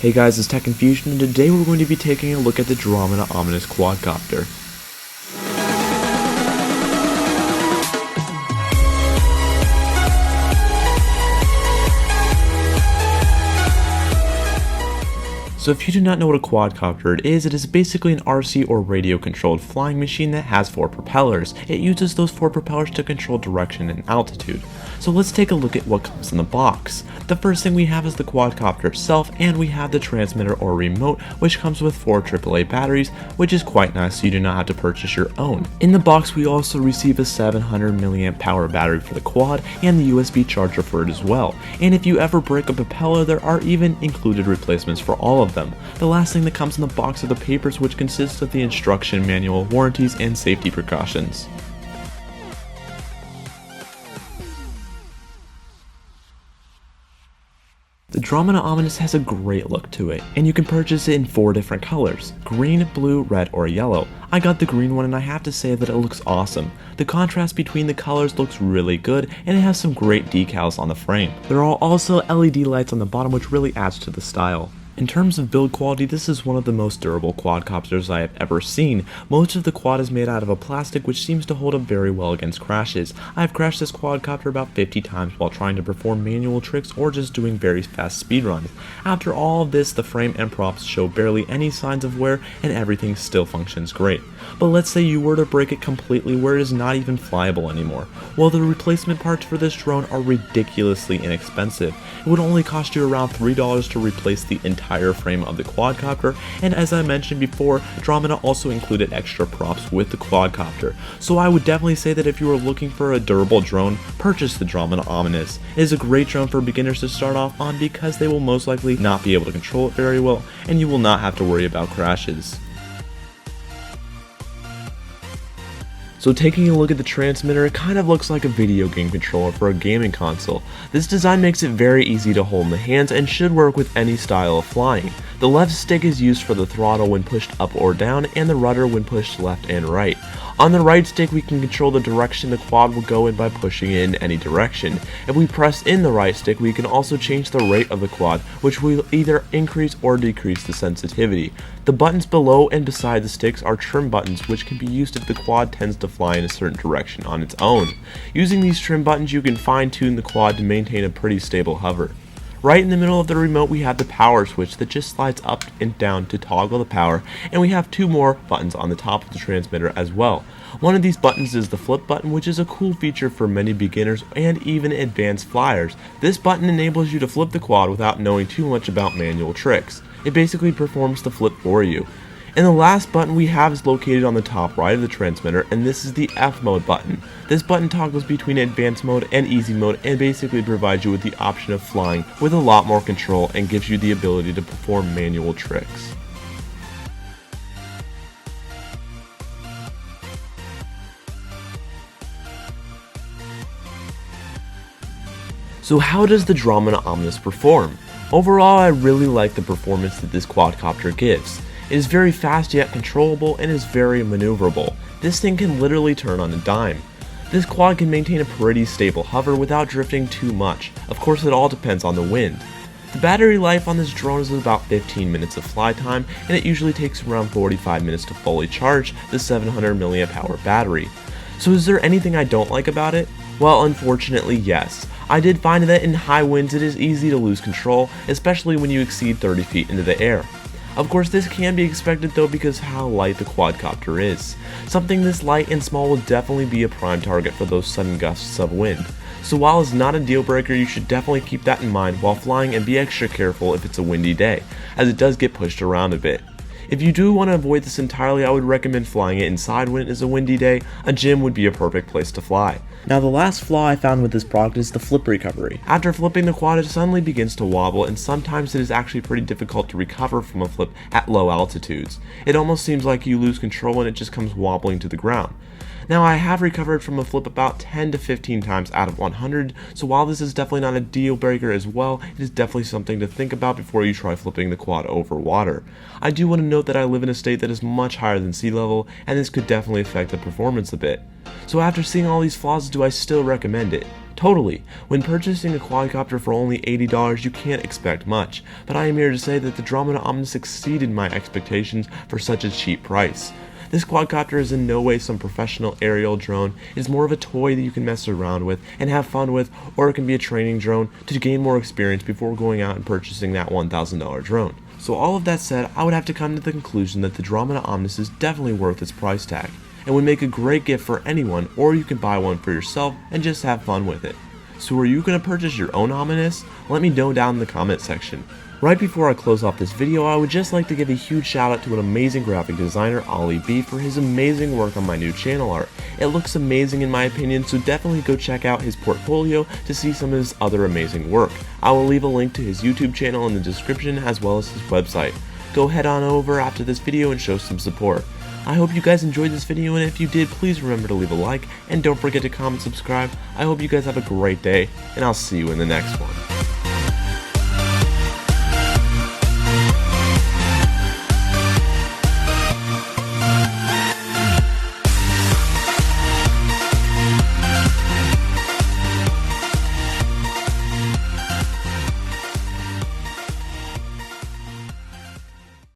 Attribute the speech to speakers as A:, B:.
A: Hey guys, it's Tech Infusion, and today we're going to be taking a look at the Dromida Ominus Quadcopter. So if you do not know what a quadcopter it is basically an RC or radio controlled flying machine that has 4 propellers. It uses those 4 propellers to control direction and altitude. So let's take a look at what comes in the box. The first thing we have is the quadcopter itself, and we have the transmitter or remote, which comes with 4 AAA batteries, which is quite nice so you do not have to purchase your own. In the box we also receive a 700 mAh power battery for the quad and the USB charger for it as well. And if you ever break a propeller, there are even included replacements for all of them. The last thing that comes in the box are the papers, which consists of the instruction manual, warranties, and safety precautions. The Dromida Ominus has a great look to it, and you can purchase it in 4 different colors: green, blue, red, or yellow. I got the green one and I have to say that it looks awesome. The contrast between the colors looks really good, and it has some great decals on the frame. There are also LED lights on the bottom, which really adds to the style. In terms of build quality, this is one of the most durable quadcopters I have ever seen. Most of the quad is made out of a plastic, which seems to hold up very well against crashes. I have crashed this quadcopter about 50 times while trying to perform manual tricks or just doing very fast speedruns. After all of this, the frame and props show barely any signs of wear and everything still functions great. But let's say you were to break it completely where it is not even flyable anymore. Well, the replacement parts for this drone are ridiculously inexpensive. It would only cost you around $3 to replace the entire frame of the quadcopter, and as I mentioned before, Dromida also included extra props with the quadcopter. So I would definitely say that if you are looking for a durable drone, purchase the Dromida Ominus. It is a great drone for beginners to start off on because they will most likely not be able to control it very well, and you will not have to worry about crashes. So taking a look at the transmitter, it kind of looks like a video game controller for a gaming console. This design makes it very easy to hold in the hands and should work with any style of flying. The left stick is used for the throttle when pushed up or down, and the rudder when pushed left and right. On the right stick, we can control the direction the quad will go in by pushing it in any direction. If we press in the right stick, we can also change the rate of the quad, which will either increase or decrease the sensitivity. The buttons below and beside the sticks are trim buttons, which can be used if the quad tends to fly in a certain direction on its own. Using these trim buttons, you can fine-tune the quad to maintain a pretty stable hover. Right in the middle of the remote, we have the power switch that just slides up and down to toggle the power, and we have 2 more buttons on the top of the transmitter as well. One of these buttons is the flip button, which is a cool feature for many beginners and even advanced flyers. This button enables you to flip the quad without knowing too much about manual tricks. It basically performs the flip for you. And the last button we have is located on the top right of the transmitter, and this is the F mode button. This button toggles between advanced mode and easy mode and basically provides you with the option of flying with a lot more control and gives you the ability to perform manual tricks. So how does the Dromida Ominus perform? Overall, I really like the performance that this quadcopter gives. It is very fast yet controllable and is very maneuverable. This thing can literally turn on a dime. This quad can maintain a pretty stable hover without drifting too much. Of course, it all depends on the wind. The battery life on this drone is about 15 minutes of fly time, and it usually takes around 45 minutes to fully charge the 700 mAh battery. So is there anything I don't like about it? Well, unfortunately, yes. I did find that in high winds it is easy to lose control, especially when you exceed 30 feet into the air. Of course, this can be expected though because how light the quadcopter is. Something this light and small will definitely be a prime target for those sudden gusts of wind. So while it's not a deal breaker, you should definitely keep that in mind while flying and be extra careful if it's a windy day, as it does get pushed around a bit. If you do want to avoid this entirely, I would recommend flying it inside when it is a windy day. A gym would be a perfect place to fly. Now the last flaw I found with this product is the flip recovery. After flipping the quad, it suddenly begins to wobble, and sometimes it is actually pretty difficult to recover from a flip at low altitudes. It almost seems like you lose control and it just comes wobbling to the ground. Now I have recovered from a flip about 10 to 15 times out of 100, so while this is definitely not a deal breaker as well, it is definitely something to think about before you try flipping the quad over water. I do want to note that I live in a state that is much higher than sea level, and this could definitely affect the performance a bit. So after seeing all these flaws, do I still recommend it? Totally. When purchasing a quadcopter for only $80, you can't expect much, but I am here to say that the Dromida Ominus exceeded my expectations for such a cheap price. This quadcopter is in no way some professional aerial drone. It is more of a toy that you can mess around with and have fun with, or it can be a training drone to gain more experience before going out and purchasing that $1,000 drone. So all of that said, I would have to come to the conclusion that the Dromida Ominus is definitely worth its price tag, and would make a great gift for anyone, or you can buy one for yourself and just have fun with it. So are you going to purchase your own Ominus? Let me know down in the comment section. Right before I close off this video, I would just like to give a huge shout out to an amazing graphic designer, Ollie B, for his amazing work on my new channel art. It looks amazing in my opinion, so definitely go check out his portfolio to see some of his other amazing work. I will leave a link to his YouTube channel in the description as well as his website. Go head on over after this video and show some support. I hope you guys enjoyed this video, and if you did, please remember to leave a like, and don't forget to comment, subscribe. I hope you guys have a great day, and I'll see you in the next one.